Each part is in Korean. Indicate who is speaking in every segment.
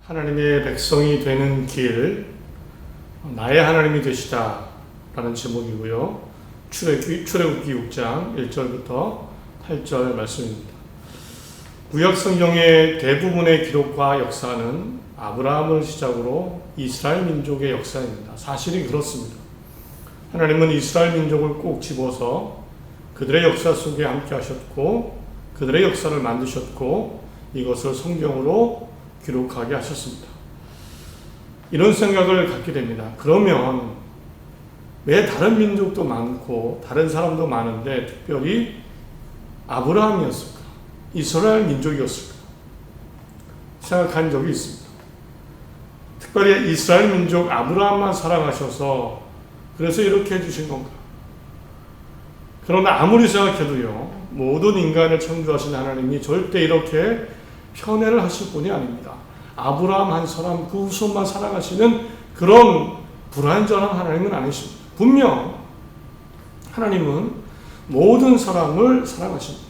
Speaker 1: 하나님의 백성이 되는 길, 나의 하나님이 되시다 라는 제목이고요. 출애굽기 6장 1절부터 8절 말씀입니다. 구약 성경의 대부분의 기록과 역사는 아브라함을 시작으로 이스라엘 민족의 역사입니다. 사실이 그렇습니다. 하나님은 이스라엘 민족을 꼭 집어서 그들의 역사 속에 함께 하셨고 그들의 역사를 만드셨고 이것을 성경으로 기록하게 하셨습니다. 이런 생각을 갖게 됩니다. 그러면 왜 다른 민족도 많고 다른 사람도 많은데 특별히 아브라함이었을까? 이스라엘 민족이었을까? 생각한 적이 있습니다. 특별히 이스라엘 민족 아브라함만 사랑하셔서 그래서 이렇게 해주신 건가? 그러나 아무리 생각해도요, 모든 인간을 창조하신 하나님이 절대 이렇게 편애를 하실 분이 아닙니다. 아브라함 한 사람 그 후손만 사랑하시는 그런 불완전한 하나님은 아니십니다. 분명 하나님은 모든 사람을 사랑하십니다.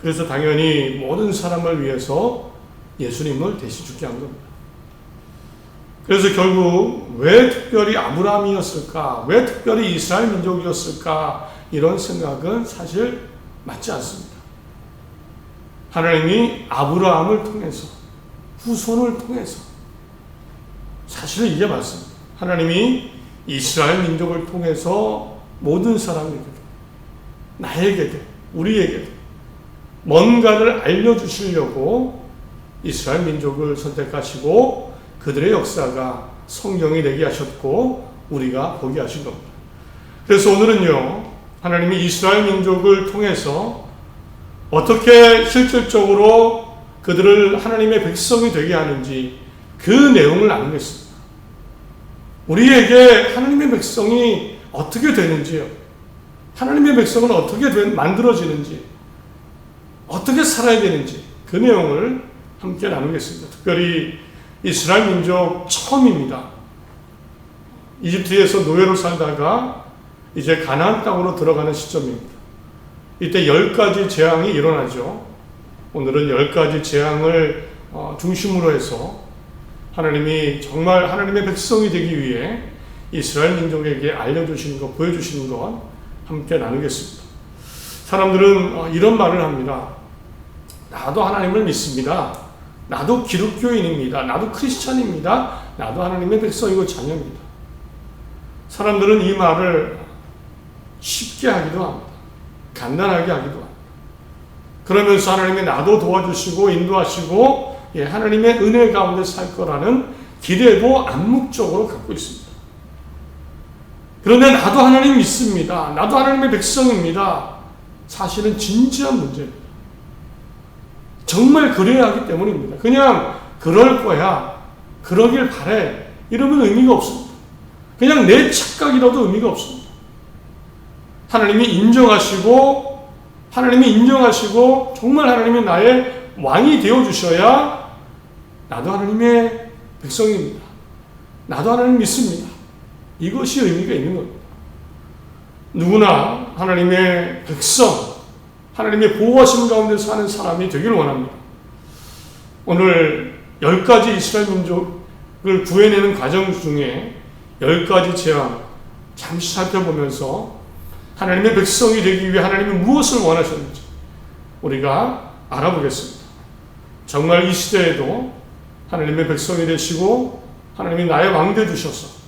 Speaker 1: 그래서 당연히 모든 사람을 위해서 예수님을 대신 죽게 한 겁니다. 그래서 결국 왜 특별히 아브라함이었을까? 왜 특별히 이스라엘 민족이었을까? 이런 생각은 사실 맞지 않습니다. 하나님이 아브라함을 통해서 후손을 통해서 사실 이게 맞습니다. 하나님이 이스라엘 민족을 통해서 모든 사람에게도 나에게도 우리에게도 뭔가를 알려주시려고 이스라엘 민족을 선택하시고 그들의 역사가 성경이 되게 하셨고 우리가 보게 하신 겁니다. 그래서 오늘은요, 하나님이 이스라엘 민족을 통해서 어떻게 실질적으로 그들을 하나님의 백성이 되게 하는지 그 내용을 나누겠습니다. 우리에게 하나님의 백성이 어떻게 되는지요, 하나님의 백성은 어떻게 만들어지는지, 어떻게 살아야 되는지 그 내용을 함께 나누겠습니다. 특별히 이스라엘 민족 처음입니다. 이집트에서 노예로 살다가 이제 가나안 땅으로 들어가는 시점입니다. 이때 10가지 재앙이 일어나죠. 오늘은 10가지 재앙을 중심으로 해서 하나님이 정말 하나님의 백성이 되기 위해 이스라엘 민족에게 알려주시는 것, 보여주시는 것 함께 나누겠습니다. 사람들은 이런 말을 합니다. 나도 하나님을 믿습니다. 나도 기독교인입니다. 나도 크리스찬입니다. 나도 하나님의 백성이고 자녀입니다. 사람들은 이 말을 쉽게 하기도 합니다. 간단하게 하기도 합니다. 그러면서 하나님이 나도 도와주시고 인도하시고 하나님의 은혜 가운데 살 거라는 기대도 암묵적으로 갖고 있습니다. 그런데 나도 하나님 믿습니다. 나도 하나님의 백성입니다. 사실은 진지한 문제입니다. 정말 그래야 하기 때문입니다. 그냥 그럴 거야, 그러길 바래 이러면 의미가 없습니다. 그냥 내 착각이라도 의미가 없습니다. 하나님이 인정하시고 정말 하나님이 나의 왕이 되어주셔야 나도 하나님의 백성입니다. 나도 하나님 믿습니다. 이것이 의미가 있는 겁니다. 누구나 하나님의 백성, 하나님의 보호하심 가운데 사는 사람이 되기를 원합니다. 오늘 10가지 이스라엘 민족을 구해내는 과정 중에 10가지 재앙 잠시 살펴보면서 하나님의 백성이 되기 위해 하나님이 무엇을 원하셨는지 우리가 알아보겠습니다. 정말 이 시대에도 하나님의 백성이 되시고 하나님이 나의 왕 되주셔서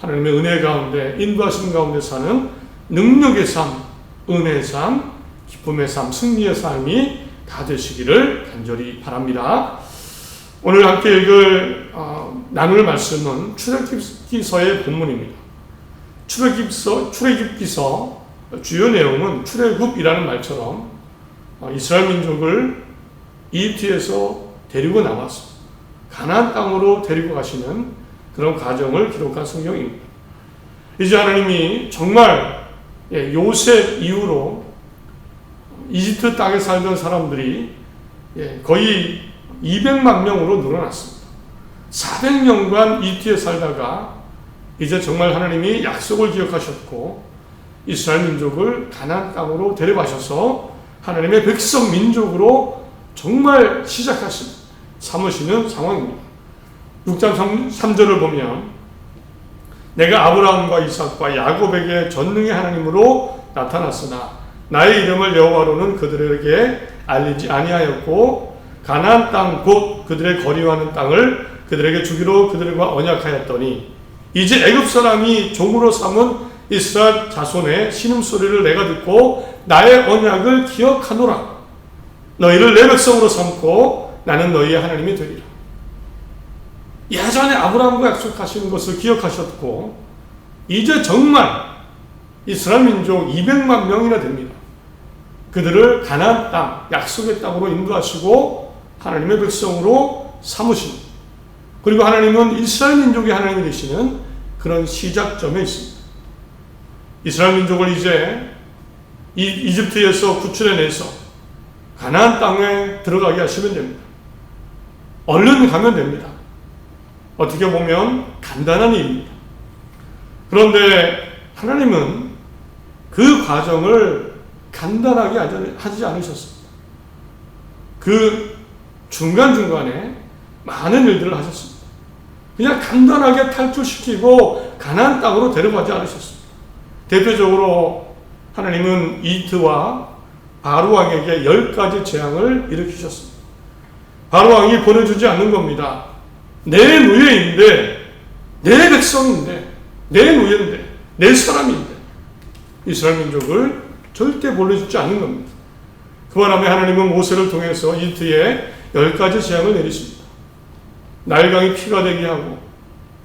Speaker 1: 하나님의 은혜 가운데 인도하심 가운데 사는 능력의 삶, 은혜의 삶, 기쁨의 삶, 승리의 삶이 다 되시기를 간절히 바랍니다. 오늘 함께 나눌 말씀은 출애굽기서의 본문입니다. 출애굽기서 주요 내용은 출애굽이라는 말처럼 이스라엘 민족을 이집트에서 데리고 나와서 가나안 땅으로 데리고 가시는 그런 과정을 기록한 성경입니다. 이제 하나님이 정말 요셉 이후로 이집트 땅에 살던 사람들이 거의 200만 명으로 늘어났습니다. 400년간 이집트에 살다가 이제 정말 하나님이 약속을 기억하셨고 이스라엘 민족을 가나안 땅으로 데려가셔서 하나님의 백성 민족으로 정말 시작하신 삼으시는 상황입니다. 6장 3절을 보면 내가 아브라함과 이삭과 야곱에게 전능의 하나님으로 나타났으나 나의 이름을 여호와로는 그들에게 알리지 아니하였고 가나안 땅 곧 그들의 거리와는 땅을 그들에게 주기로 그들과 언약하였더니 이제 애굽 사람이 종으로 삼은 이스라엘 자손의 신음소리를 내가 듣고 나의 언약을 기억하노라. 너희를 내 백성으로 삼고 나는 너희의 하나님이 되리라. 예전에 아브라함과 약속하신 것을 기억하셨고 이제 정말 이스라엘 민족 200만 명이나 됩니다. 그들을 가나안 땅, 약속의 땅으로 인도하시고 하나님의 백성으로 삼으시는, 그리고 하나님은 이스라엘 민족의 하나님이 되시는 그런 시작점에 있습니다. 이스라엘 민족을 이제 이집트에서 구출해내서 가나안 땅에 들어가게 하시면 됩니다. 얼른 가면 됩니다. 어떻게 보면 간단한 일입니다. 그런데 하나님은 그 과정을 간단하게 하지 않으셨습니다. 그 중간중간에 많은 일들을 하셨습니다. 그냥 간단하게 탈출시키고 가나안 땅으로 데려가지 않으셨습니다. 대표적으로 하나님은 이집트와 바로 왕에게 10가지 재앙을 일으키셨습니다. 바로 왕이 보내주지 않는 겁니다. 내 노예인데, 내 백성인데, 내 노예인데, 내 사람인데 이스라엘 민족을 절대 보내주지 않는 겁니다. 그 바람에 하나님은 모세를 통해서 이집트에 10가지 재앙을 내리십니다. 나일강이 피가 되게 하고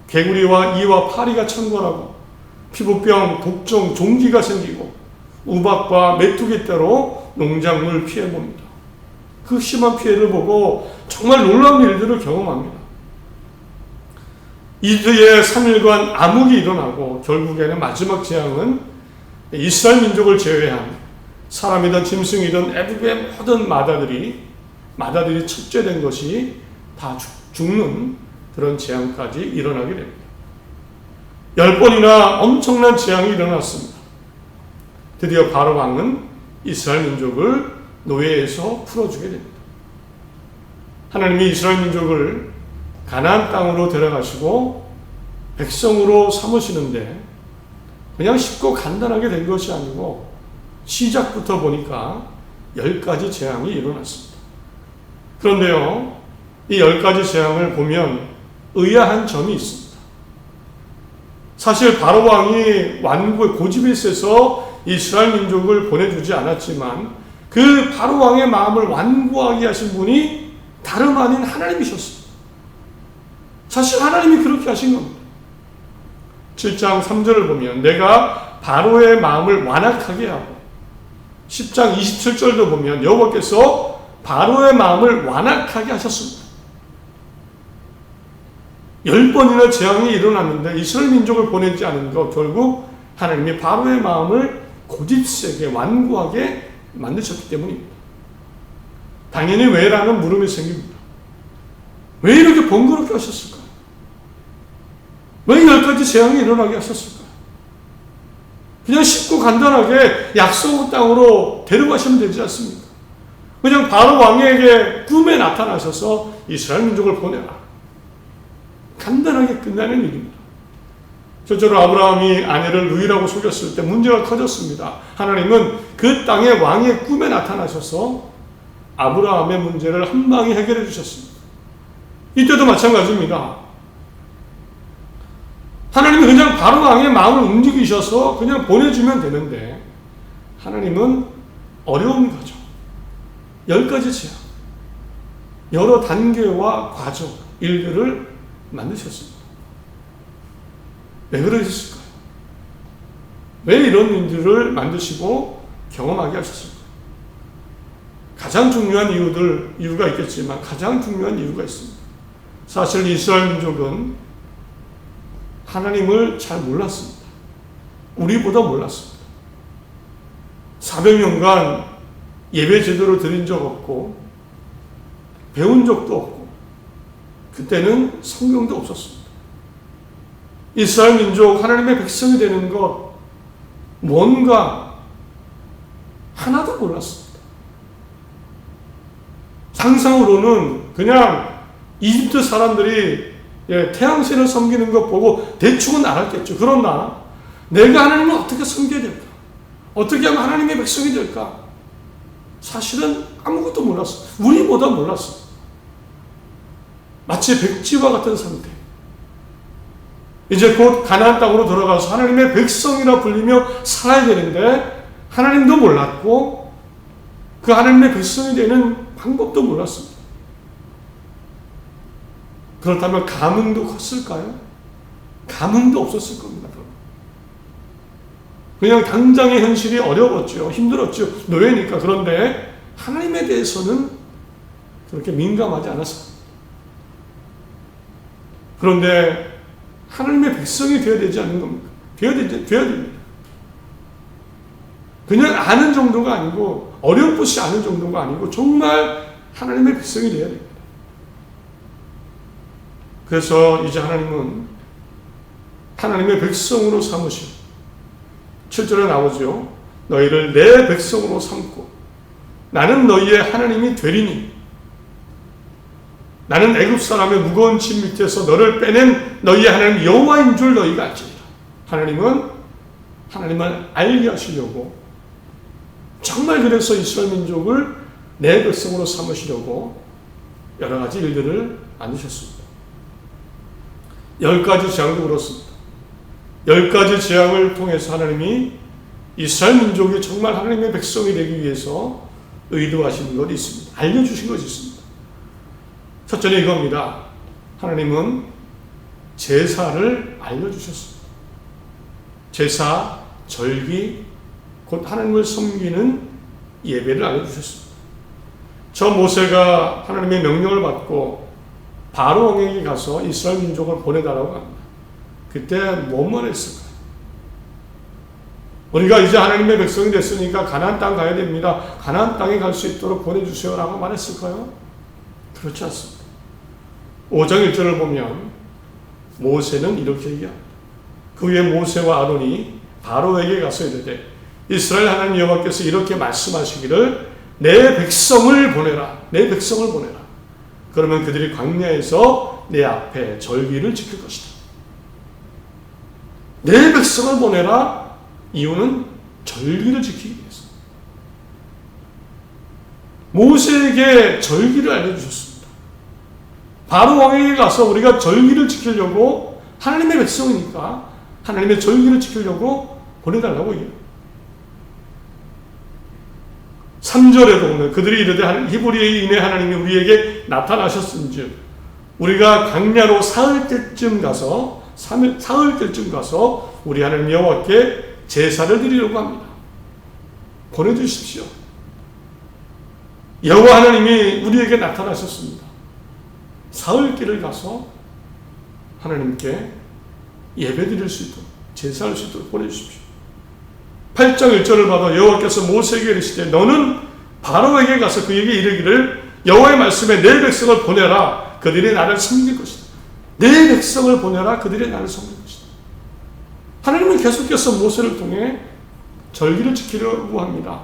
Speaker 1: 개구리와 이와 파리가 창궐하고 피부병, 독종, 종기가 생기고 우박과 메뚜기 떼로 농작물 피해봅니다. 그 심한 피해를 보고 정말 놀라운 일들을 경험합니다. 이집트에 3일간 암흑이 일어나고 결국에는 마지막 재앙은 이스라엘 민족을 제외한 사람이든 짐승이든 애굽의 모든 마다들이 척죄된 것이 다 죽는 그런 재앙까지 일어나게 됩니다. 10번이나 엄청난 재앙이 일어났습니다. 드디어 바로 왕은 이스라엘 민족을 노예에서 풀어주게 됩니다. 하나님이 이스라엘 민족을 가나안 땅으로 데려가시고 백성으로 삼으시는데 그냥 쉽고 간단하게 된 것이 아니고 시작부터 보니까 10가지 재앙이 일어났습니다. 그런데요, 이 10가지 재앙을 보면 의아한 점이 있습니다. 사실 바로 왕이 완고의 고집이 세서 이스라엘 민족을 보내주지 않았지만 그 바로 왕의 마음을 완고하게 하신 분이 다름 아닌 하나님이셨습니다. 사실 하나님이 그렇게 하신 겁니다. 7장 3절을 보면 내가 바로의 마음을 완악하게 하고 10장 27절도 보면 여호와께서 바로의 마음을 완악하게 하셨습니다. 10번이나 재앙이 일어났는데 이스라엘 민족을 보내지 않은 것, 결국 하나님이 바로의 마음을 고집세게 완고하게 만드셨기 때문입니다. 당연히 왜라는 물음이 생깁니다. 왜 이렇게 번거롭게 하셨을까요? 왜 10가지 재앙이 일어나게 하셨을까요? 그냥 쉽고 간단하게 약속 땅으로 데려가시면 되지 않습니까? 그냥 바로 왕에게 꿈에 나타나셔서 이스라엘 민족을 보내라. 간단하게 끝나는 일입니다. 실제로 아브라함이 아내를 루이라고 속였을 때 문제가 커졌습니다. 하나님은 그 땅의 왕의 꿈에 나타나셔서 아브라함의 문제를 한 방에 해결해 주셨습니다. 이때도 마찬가지입니다. 하나님은 그냥 바로 왕의 마음을 움직이셔서 그냥 보내주면 되는데 하나님은 어려운 과정, 10가지 재앙, 여러 단계와 과정, 일들을 만드셨습니다. 왜 그러셨을까요? 왜 이런 일들을 만드시고 경험하게 하셨을까요? 가장 중요한 이유가 있겠지만 가장 중요한 이유가 있습니다. 사실 이스라엘 민족은 하나님을 잘 몰랐습니다. 우리보다 몰랐습니다. 400년간 예배 제대로 드린 적 없고 배운 적도 없고 그때는 성경도 없었습니다. 이스라엘 민족 하나님의 백성이 되는 것 뭔가 하나도 몰랐습니다. 상상으로는 그냥 이집트 사람들이 태양신을 섬기는 것 보고 대충은 알았겠죠. 그러나 내가 하나님을 어떻게 섬겨야 될까? 어떻게 하면 하나님의 백성이 될까? 사실은 아무것도 몰랐어. 우리보다 몰랐어. 마치 백지와 같은 상태. 이제 곧 가나안 땅으로 들어가서 하나님의 백성이라 불리며 살아야 되는데 하나님도 몰랐고 그 하나님의 백성이 되는 방법도 몰랐습니다. 그렇다면 감흥도 컸을까요? 감흥도 없었을 겁니다. 그냥 당장의 현실이 어려웠죠. 힘들었죠. 노예니까. 그런데 하나님에 대해서는 그렇게 민감하지 않았습니다. 그런데 하나님의 백성이 되어야 되지 않는 겁니까? 되어야 됩니다. 그냥 아는 정도가 아니고 어렴풋이 아는 정도가 아니고 정말 하나님의 백성이 되어야 됩니다. 그래서 이제 하나님은 하나님의 백성으로 삼으시고 7절에 나오죠. 너희를 내 백성으로 삼고 나는 너희의 하나님이 되리니 나는 애굽 사람의 무거운 짐 밑에서 너를 빼낸 너희의 하나님 여호와인 줄 너희가 알지니라. 하나님은 하나님을 알게 하시려고 정말 그래서 이스라엘 민족을 내 백성으로 삼으시려고 여러 가지 일들을 만드셨습니다. 10가지 재앙도 그렇습니다. 10가지 재앙을 통해서 하나님이 이스라엘 민족이 정말 하나님의 백성이 되기 위해서 의도하시는 것이 있습니다. 알려주신 것이 있습니다. 첫째는 이겁니다. 하나님은 제사를 알려주셨습니다. 제사, 절기, 곧 하나님을 섬기는 예배를 알려주셨습니다. 저 모세가 하나님의 명령을 받고 바로 왕에게 가서 이스라엘 민족을 보내달라고 합니다. 그때 뭐만 했을까요? 우리가 이제 하나님의 백성이 됐으니까 가나안 땅 가야 됩니다. 가나안 땅에 갈 수 있도록 보내주세요 라고 말했을까요? 그렇지 않습니다. 5장 1절을 보면 모세는 이렇게 얘기합니다. 그 후에 모세와 아론이 바로에게 가서 이르되 이스라엘 하나님 여호와께서 이렇게 말씀하시기를 내 백성을 보내라. 내 백성을 보내라. 그러면 그들이 광야에서 내 앞에 절기를 지킬 것이다. 내 백성을 보내라. 이유는 절기를 지키기 위해서. 모세에게 절기를 알려주셨습니다. 바로 왕에게 가서 우리가 절기를 지키려고 하나님의 백성이니까 하나님의 절기를 지키려고 보내달라고 해요. 3절에도 보면 그들이 이르되 히브리에 인해 하나님이 우리에게 나타나셨은즉 우리가 광야로 사흘 때쯤 가서 우리 하나님 여호와께 제사를 드리려고 합니다. 보내주십시오. 여호와 하나님이 우리에게 나타나셨습니다. 사흘길을 가서 하나님께 예배드릴 수 있도록 제사할 수 있도록 보내주십시오. 8장 1절을 봐도 여호와께서 모세에게 이르시되 너는 바로에게 가서 그에게 이르기를 여호와의 말씀에 내 백성을 보내라. 그들이 나를 섬길 것이다. 내 백성을 보내라. 그들이 나를 섬길 것이다. 하나님은 계속해서 모세를 통해 절기를 지키려고 합니다.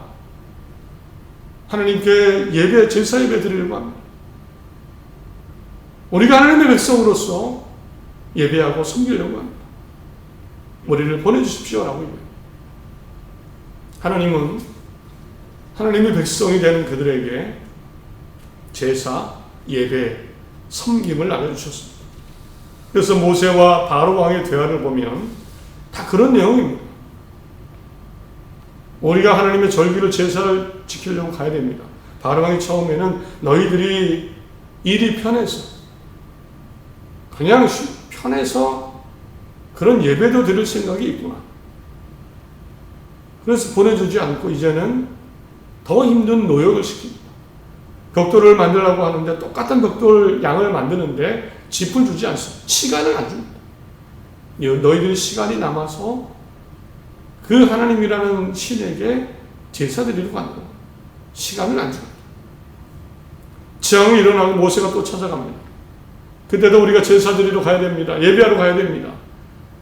Speaker 1: 하나님께 예배, 제사 예배 드리려고 합니다. 우리가 하나님의 백성으로서 예배하고 섬기려고 합니다. 우리를 보내주십시오라고 얘기해요. 하나님은 하나님의 백성이 되는 그들에게 제사, 예배, 섬김을 나눠주셨습니다. 그래서 모세와 바로 왕의 대화를 보면 다 그런 내용입니다. 우리가 하나님의 절기를 제사를 지키려고 가야 됩니다. 바로 왕이 처음에는 너희들이 일이 편해서 그냥 편해서 그런 예배도 드릴 생각이 있구나. 그래서 보내주지 않고 이제는 더 힘든 노역을 시킵니다. 벽돌을 만들려고 하는데 똑같은 벽돌 양을 만드는데 짚을 주지 않습니다. 시간을 안 줍니다. 너희들이 시간이 남아서 그 하나님이라는 신에게 제사 드리려고 하는 겁니다. 시간을 안 줍니다. 재앙이 일어나고 모세가 또 찾아갑니다. 그때도 우리가 제사 드리러 가야 됩니다. 예배하러 가야 됩니다.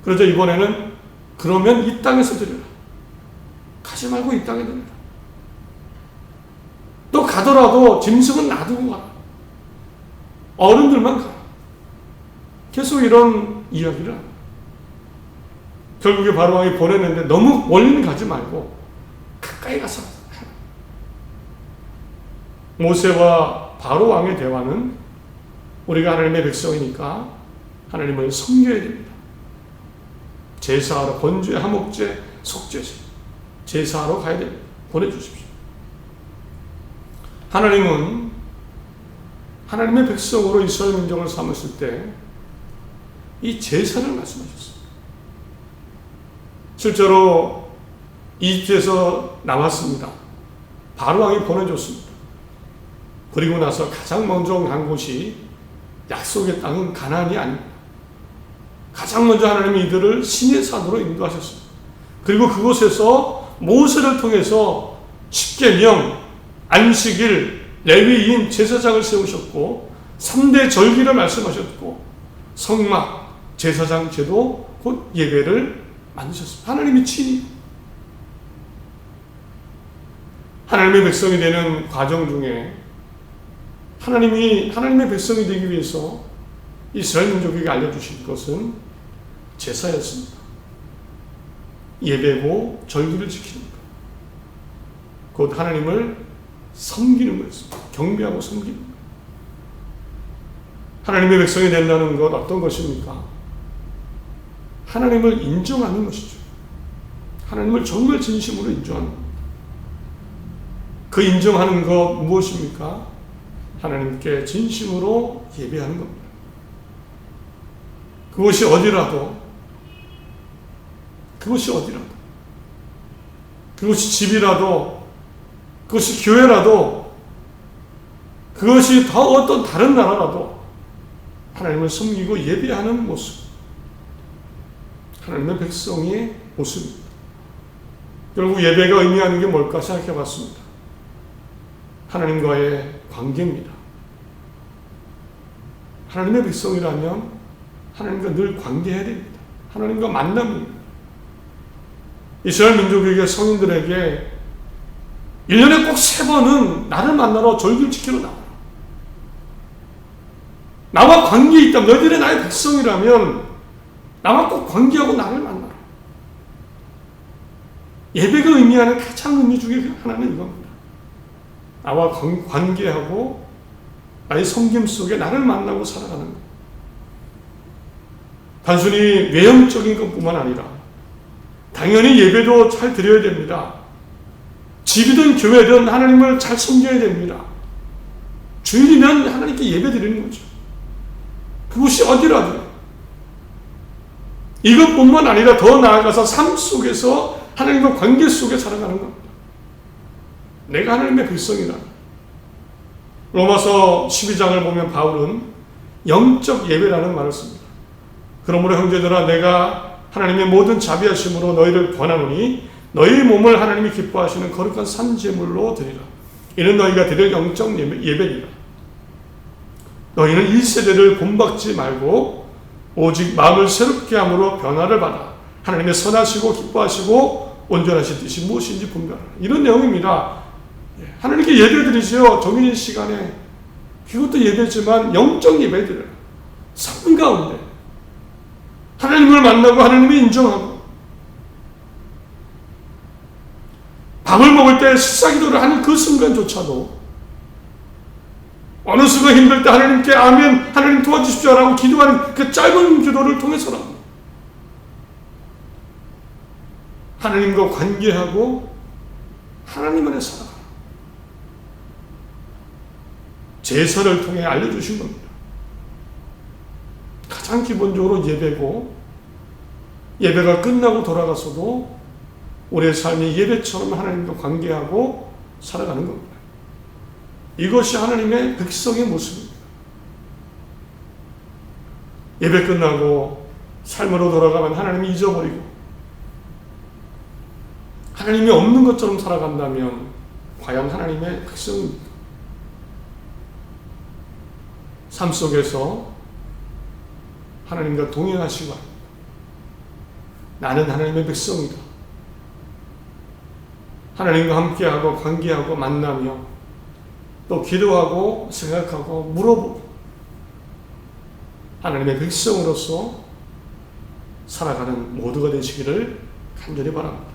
Speaker 1: 그러자 이번에는 그러면 이 땅에서 드려라. 가지 말고 이 땅에 드려라. 또 가더라도 짐승은 놔두고 가라. 어른들만 가라. 계속 이런 이야기를 합니다. 결국에 바로왕이 보냈는데 너무 멀리는 가지 말고 가까이 가서 모세와 바로왕의 대화는 우리가 하나님의 백성이니까 하나님을 섬겨야 됩니다. 제사하러 번제, 화목제, 속죄제 제사하러 가야 됩니다. 보내주십시오. 하나님은 하나님의 백성으로 이스라엘 민족을 삼으실 때 이 제사를 말씀하셨습니다. 실제로 이집트에서 나왔습니다. 바로왕이 보내줬습니다. 그리고 나서 가장 먼저 간 곳이 약속의 땅은 가나안이 아닙니다. 가장 먼저 하나님이 이들을 신의 산으로 인도하셨습니다. 그리고 그곳에서 모세를 통해서 십계명, 안식일, 레위인, 제사장을 세우셨고 3대 절기를 말씀하셨고 성막, 제사장 제도, 곧 예배를 만드셨습니다. 하나님이 친히 하나님의 백성이 되는 과정 중에 하나님이 하나님의 백성이 되기 위해서 이스라엘 민족에게 알려주신 것은 제사였습니다. 예배고 절기를 지키는 것. 곧 하나님을 섬기는 것입니다. 경배하고 섬기는 것. 하나님의 백성이 된다는 것 어떤 것입니까? 하나님을 인정하는 것이죠. 하나님을 정말 진심으로 인정하는 것. 그 인정하는 것 무엇입니까? 하나님께 진심으로 예배하는 겁니다. 그것이 어디라도, 그것이 집이라도, 그것이 교회라도, 그것이 더 어떤 다른 나라라도 하나님을 섬기고 예배하는 모습, 하나님의 백성의 모습입니다. 결국 예배가 의미하는 게 뭘까 생각해 봤습니다. 하나님과의 관계입니다. 하나님의 백성이라면 하나님과 늘 관계해야 됩니다. 하나님과 만남입니다. 이스라엘 민족에게, 성인들에게 1년에 꼭 3번은 나를 만나러 절기를 지키러 나와라. 나와 관계에 있다면, 너희들이 나의 백성이라면 나와 꼭 관계하고 나를 만나라. 예배가 의미하는 가장 의미 중에 하나는 이겁니다. 나와 관계하고 나의 섬김 속에 나를 만나고 살아가는 것. 단순히 외형적인 것뿐만 아니라 당연히 예배도 잘 드려야 됩니다. 집이든 교회든 하나님을 잘 섬겨야 됩니다. 주일이면 하나님께 예배 드리는 거죠. 그것이 어디라도. 이것뿐만 아니라 더 나아가서 삶 속에서 하나님과 관계 속에 살아가는 겁니다. 내가 하나님의 백성이다. 로마서 12장을 보면 바울은 영적 예배라는 말을 씁니다. 그러므로 형제들아, 내가 하나님의 모든 자비하심으로 너희를 권하노니 너희 몸을 하나님이 기뻐하시는 거룩한 산제물로 드리라. 이는 너희가 드릴 영적 예배니라. 너희는 이 세대를 본받지 말고 오직 마음을 새롭게 함으로 변화를 받아 하나님의 선하시고 기뻐하시고 온전하신 뜻이 무엇인지 분별하라. 이런 내용입니다. 하나님께 예배드리죠. 정해진 시간에. 그것도 예배지만 영적 예배드려요. 삶 가운데 하나님을 만나고 하나님을 인정하고, 밥을 먹을 때 식사기도를 하는 그 순간조차도 어느 순간 힘들 때 하나님께 아멘, 하나님 도와주십시오 라고 기도하는 그 짧은 기도를 통해서라도 하나님과 관계하고 하나님 안에 살아가. 제사를 통해 알려주신 겁니다. 가장 기본적으로 예배고, 예배가 끝나고 돌아가서도 우리의 삶이 예배처럼 하나님과 관계하고 살아가는 겁니다. 이것이 하나님의 백성의 모습입니다. 예배 끝나고 삶으로 돌아가면 하나님이 잊어버리고 하나님이 없는 것처럼 살아간다면 과연 하나님의 백성입니까? 삶 속에서 하나님과 동행하시고 나는 하나님의 백성이다. 하나님과 함께하고 관계하고 만나며 또 기도하고 생각하고 물어보고 하나님의 백성으로서 살아가는 모두가 되시기를 간절히 바랍니다.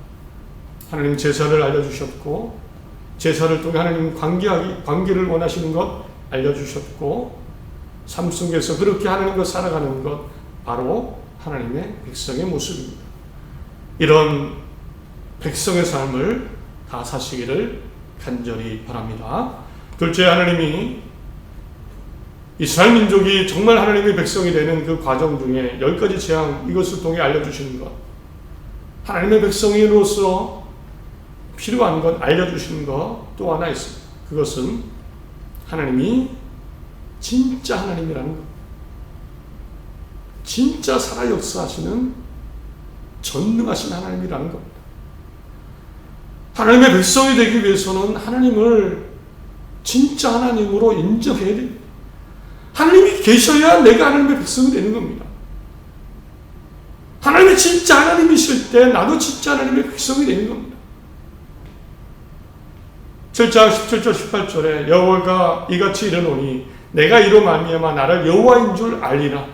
Speaker 1: 하나님 제사를 알려주셨고 제사를 통해 하나님 관계를 원하시는 것 알려주셨고 삶 속에서 그렇게 하나님과 살아가는 것 바로 하나님의 백성의 모습입니다. 이런 백성의 삶을 다 사시기를 간절히 바랍니다. 둘째, 하나님이 이스라엘 민족이 정말 하나님의 백성이 되는 그 과정 중에 10가지 재앙, 이것을 통해 알려주시는 것, 하나님의 백성으로서 필요한 것 알려주시는 것 또 하나 있습니다. 그것은 하나님이 진짜 하나님이라는 것, 진짜 살아 역사하시는 전능하신 하나님이라는 겁니다. 하나님의 백성이 되기 위해서는 하나님을 진짜 하나님으로 인정해야 됩니다. 하나님이 계셔야 내가 하나님의 백성이 되는 겁니다. 하나님이 진짜 하나님이실 때 나도 진짜 하나님의 백성이 되는 겁니다. 7장 17절 18절에 여호와가 이같이 이르노니 내가 이로 말미암아 나를 여호와인 줄 알리라.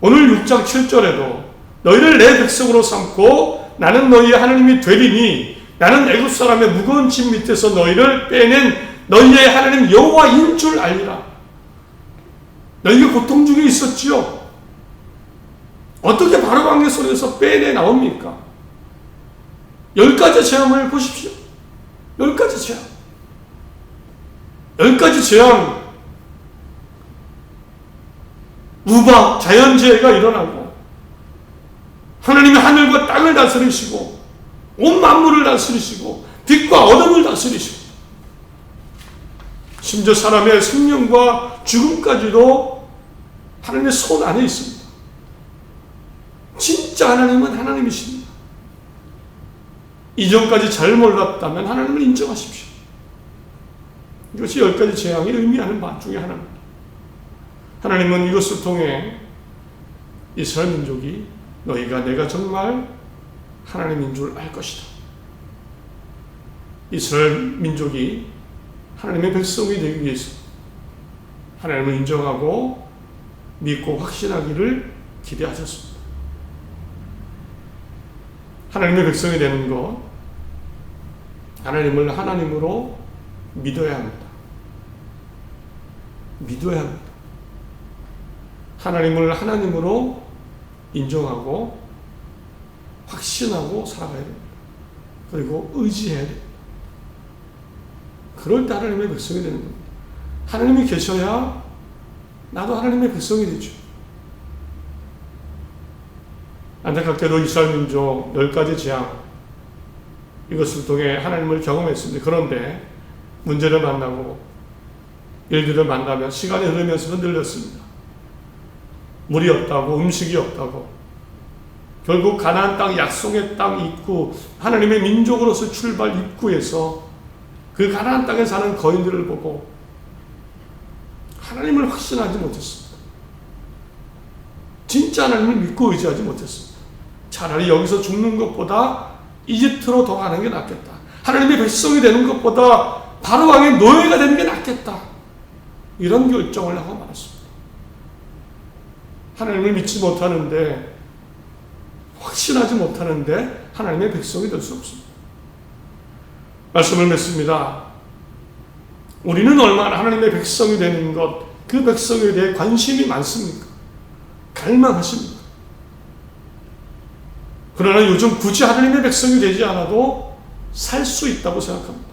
Speaker 1: 오늘 6장 7절에도 너희를 내 백성으로 삼고 나는 너희의 하나님이 되리니 나는 애굽 사람의 무거운 짐 밑에서 너희를 빼낸 너희의 하나님 여호와인 줄 알리라. 너희가 고통 중에 있었지요. 어떻게 바로 광야 속에서 빼내 나옵니까? 10가지 재앙을 보십시오. 10가지 재앙. 10가지 재앙. 우박, 자연재해가 일어나고 하나님이 하늘과 땅을 다스리시고 온 만물을 다스리시고 빛과 어둠을 다스리시고 심지어 사람의 생명과 죽음까지도 하나님의 손 안에 있습니다. 진짜 하나님은 하나님이십니다. 이전까지 잘 몰랐다면 하나님을 인정하십시오. 이것이 10가지 재앙이 의미하는 바 중에 하나입니다. 하나님은 이것을 통해 이스라엘 민족이 너희가 내가 정말 하나님인 줄 알 것이다. 이스라엘 민족이 하나님의 백성이 되기 위해서 하나님을 인정하고 믿고 확신하기를 기대하셨습니다. 하나님의 백성이 되는 것, 하나님을 하나님으로 믿어야 합니다. 믿어야 합니다. 하나님을 하나님으로 인정하고 확신하고 살아가야 됩니다. 그리고 의지해야 됩니다. 그럴 때 하나님의 백성이 되는 겁니다. 하나님이 계셔야 나도 하나님의 백성이 되죠. 안타깝게도 이스라엘 민족 10가지 재앙, 이것을 통해 하나님을 경험했습니다. 그런데 문제를 만나고 일들을 만나면 시간이 흐르면서 흔들렸습니다. 물이 없다고, 음식이 없다고, 결국 가나안 땅, 약속의 땅 입구, 하나님의 민족으로서 출발 입구에서 그 가나안 땅에 사는 거인들을 보고 하나님을 확신하지 못했습니다. 진짜 하나님을 믿고 의지하지 못했습니다. 차라리 여기서 죽는 것보다 이집트로 더 가는 게 낫겠다. 하나님의 백성이 되는 것보다 바로 왕의 노예가 되는 게 낫겠다. 이런 결정을 하고 말았습니다. 하나님을 믿지 못하는데, 확신하지 못하는데 하나님의 백성이 될 수 없습니다. 말씀을 맺습니다. 우리는 얼마나 하나님의 백성이 되는 것, 그 백성에 대해 관심이 많습니까? 갈망하십니까? 그러나 요즘 굳이 하나님의 백성이 되지 않아도 살 수 있다고 생각합니다.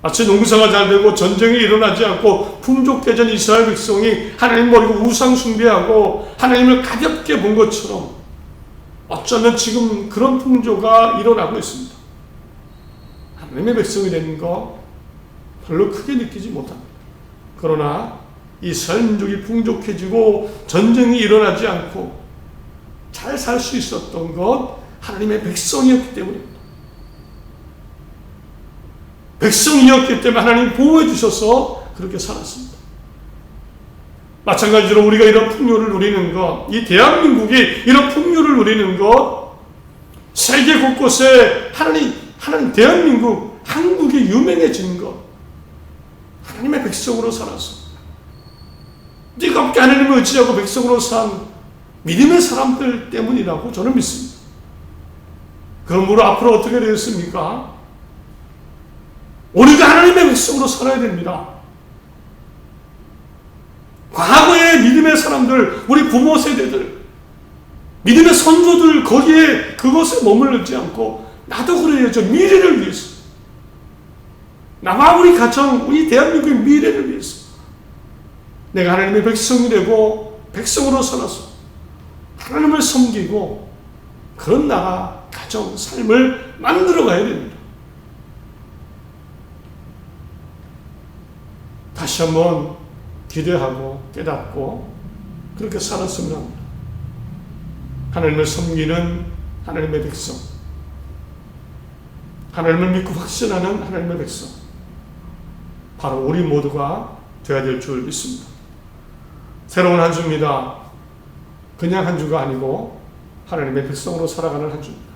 Speaker 1: 마치 농사가 잘 되고 전쟁이 일어나지 않고 풍족해진 이스라엘 백성이 하나님 버리고 우상 숭배하고 하나님을 가볍게 본 것처럼 어쩌면 지금 그런 풍조가 일어나고 있습니다. 하나님의 백성이 되는 거 별로 크게 느끼지 못합니다. 그러나 이스라엘 민족이 풍족해지고 전쟁이 일어나지 않고 잘 살 수 있었던 것 하나님의 백성이었기 때문입니다. 백성이었기 때문에 하나님 보호해 주셔서 그렇게 살았습니다. 마찬가지로 우리가 이런 풍요를 누리는 것, 이 대한민국이 이런 풍요를 누리는 것, 세계 곳곳에 하나님 대한민국, 한국이 유명해진 것, 하나님의 백성으로 살아서 뜨겁게 하나님을 의지하고 백성으로 산 믿음의 사람들 때문이라고 저는 믿습니다. 그러므로 앞으로 어떻게 되겠습니까? 우리가 하나님의 백성으로 살아야 됩니다. 과거의 믿음의 사람들, 우리 부모 세대들, 믿음의 선조들, 거기에 그것에 머물지 않고 나도 그래야죠. 미래를 위해서, 나와 우리 가정, 우리 대한민국의 미래를 위해서 내가 하나님의 백성이 되고 백성으로 살아서 하나님을 섬기고 그런 나라, 가정, 삶을 만들어 가야 됩니다. 다시 한번 기대하고 깨닫고 그렇게 살았으면 합니다. 하나님을 섬기는 하나님의 백성, 하나님을 믿고 확신하는 하나님의 백성, 바로 우리 모두가 되어야 될 줄 믿습니다. 새로운 한 주입니다. 그냥 한 주가 아니고 하나님의 백성으로 살아가는 한 주입니다.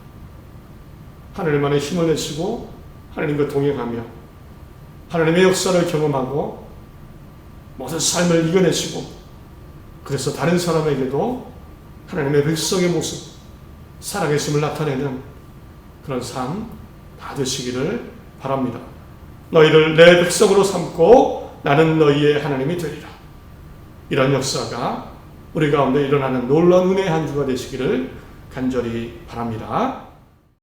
Speaker 1: 하나님만의 힘을 내시고 하나님과 동행하며 하나님의 역사를 경험하고 모든 삶을 이겨내시고 그래서 다른 사람에게도 하나님의 백성의 모습, 살아계심을 나타내는 그런 삶 다 되시기를 바랍니다. 너희를 내 백성으로 삼고 나는 너희의 하나님이 되리라. 이런 역사가 우리 가운데 일어나는 놀라운 은혜의 한 주가 되시기를 간절히 바랍니다.